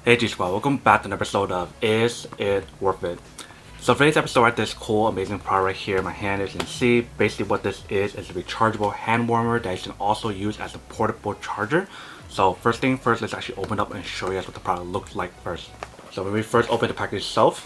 Hey G Squad, welcome back to an episode of Is It Worth It? So for today's episode, I have this cool, amazing product right here in my hand. As you can see, basically what this is a rechargeable hand warmer that you can also use as a portable charger. So first thing first, let's actually open up and show you guys what the product looks like first. So when we first open the package itself,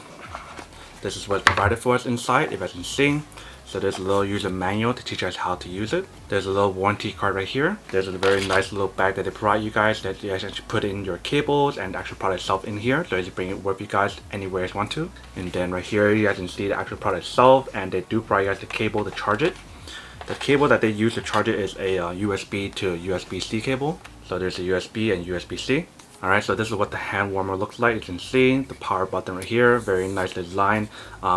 this is what's provided for us inside, if you guys can see. So there's a little user manual to teach you guys how to use it. There's a little warranty card right here. There's a very nice little bag that they provide you guys that you guys actually put in your cables and the actual product itself in here. So you can bring it with you guys anywhere you want to. And then right here you guys can see the actual product itself, and they do provide you guys the cable to charge it. The cable that they use to charge it is a USB to USB-C cable. So there's a USB and USB-C. Alright, so this is what the hand warmer looks like. You can see the power button right here, very nice design.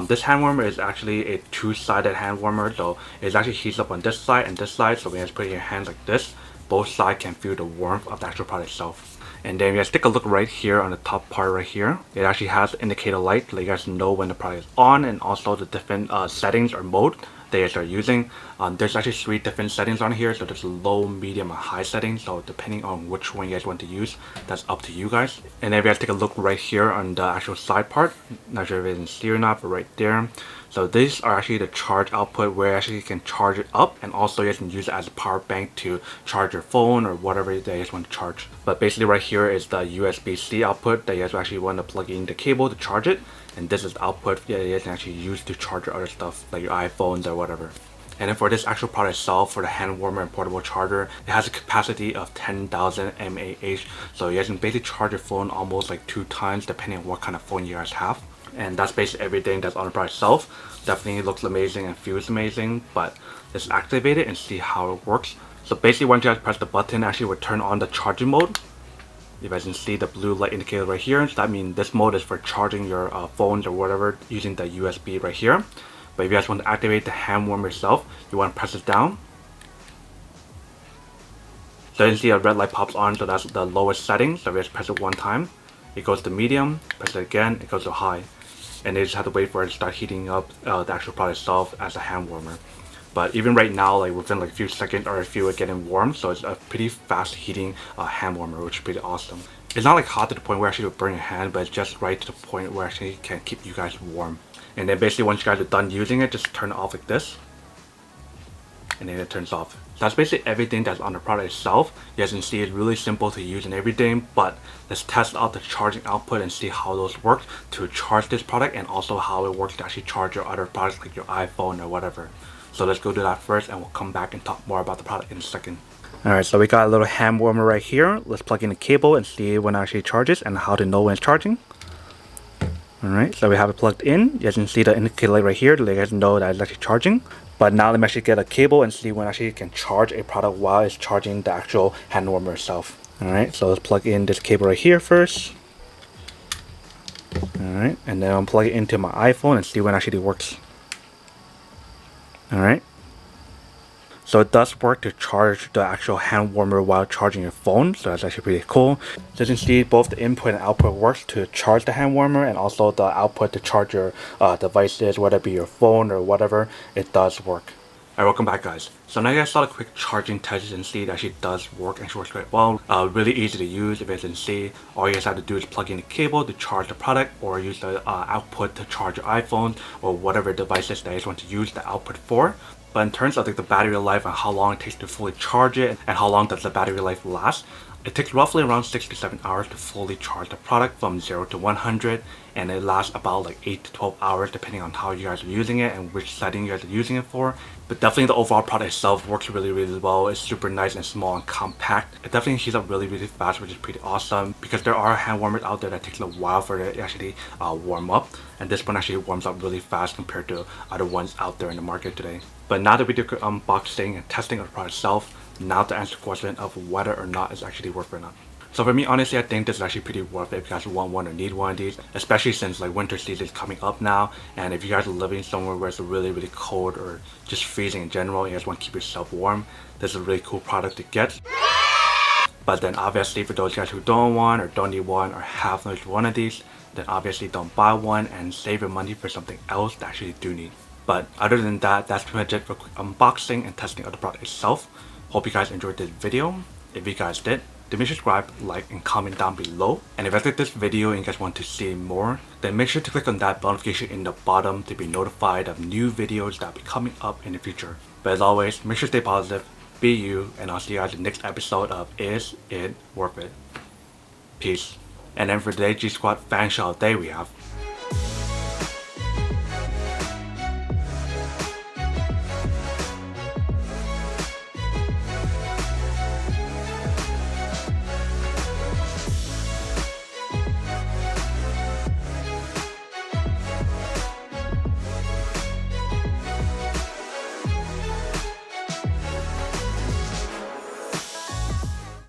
This hand warmer is actually a two-sided hand warmer, so it actually heats up on this side and this side. So when you guys put it in your hands like this, both sides can feel the warmth of the actual product itself. And then you guys take a look right here on the top part right here. It actually has indicator light to let you guys know when the product is on, and also the different settings or mode that you guys are using. There's actually 3 different settings on here, so there's a low, medium, and high setting. So depending on which one you guys want to use, that's up to you guys. And then if you guys take a look right here on the actual side part, not sure if you can see or not, but right there. So these are actually the charge output where actually you can charge it up, and also you guys can use it as a power bank to charge your phone or whatever that you guys want to charge. But basically right here is the USB-C output that you guys actually want to plug in the cable to charge it. And this is the output that you guys can actually use to charge your other stuff like your iPhones or whatever. And then for this actual product itself, for the hand warmer and portable charger, it has a capacity of 10,000 mAh. So you guys can basically charge your phone almost like 2 times depending on what kind of phone you guys have. And that's basically everything that's on the product itself. Definitely looks amazing and feels amazing, but let's activate it and see how it works. So basically once you guys press the button, actually will turn on the charging mode. You guys can see the blue light indicator right here. So that means this mode is for charging your phones or whatever using the USB right here. But if you guys want to activate the hand warmer itself, you want to press it down. So you can see a red light pops on, so that's the lowest setting. So if you just press it one time, it goes to medium, press it again, it goes to high. And you just have to wait for it to start heating up the actual product itself as a hand warmer. But even right now, like within like a few seconds or a few are getting warm, so it's a pretty fast heating hand warmer, which is pretty awesome. It's not like hot to the point where actually it'll burn your hand, but it's just right to the point where actually it can keep you guys warm. And then basically once you guys are done using it, just turn it off like this. And then it turns off. So that's basically everything that's on the product itself. You guys can see it's really simple to use and everything, but let's test out the charging output and see how those work to charge this product, and also how it works to actually charge your other products like your iPhone or whatever. So let's go do that first, and we'll come back and talk more about the product in a second. Alright, so we got a little hand warmer right here. Let's plug in the cable and see when it actually charges and how to know when it's charging. Alright, so we have it plugged in. You guys can see the indicator light right here to let you guys know that it's actually charging. But now let me actually get a cable and see when actually you can charge a product while it's charging the actual hand warmer itself. Alright, so let's plug in this cable right here first. Alright, and then I'll plug it into my iPhone and see when it actually works. Alright, so it does work to charge the actual hand warmer while charging your phone, so that's actually pretty cool. So you can see both the input and output works to charge the hand warmer, and also the output to charge your devices, whether it be your phone or whatever. It does work. Alright, welcome back guys. So now you guys saw the quick charging test and see it actually does work and works quite well. Really easy to use. If you guys can see, all you guys have to do is plug in the cable to charge the product, or use the output to charge your iPhone or whatever devices that you guys want to use the output for. But in terms of like the battery life and how long it takes to fully charge it and how long does the battery life last, it takes roughly around 6 to 7 hours to fully charge the product from 0 to 100, and it lasts about like 8 to 12 hours depending on how you guys are using it and which setting you guys are using it for. But definitely the overall product itself works really well. It's super nice and small and compact. It definitely heats up really fast, which is pretty awesome, because there are hand warmers out there that takes a while for it to actually warm up, and this one actually warms up really fast compared to other ones out there in the market today. But now that we do unboxing and testing of the product itself, now to answer the question of whether or not it's actually worth it or not. So for me, honestly, I think this is actually pretty worth it if you guys want one or need one of these, especially since like winter season is coming up now, and if you guys are living somewhere where it's really cold or just freezing in general, and you guys want to keep yourself warm, this is a really cool product to get. But then obviously for those guys who don't want or don't need one or have no one of these, then obviously don't buy one and save your money for something else that actually do need. But other than that, that's pretty much it for quick unboxing and testing of the product itself. Hope you guys enjoyed this video. If you guys did, then make sure to subscribe, like, and comment down below. And if you like this video and you guys want to see more, then make sure to click on that bell notification in the bottom to be notified of new videos that will be coming up in the future. But as always, make sure to stay positive, be you, and I'll see you guys in the next episode of Is It Worth It? Peace. And then for today's G Squad fan shout day we have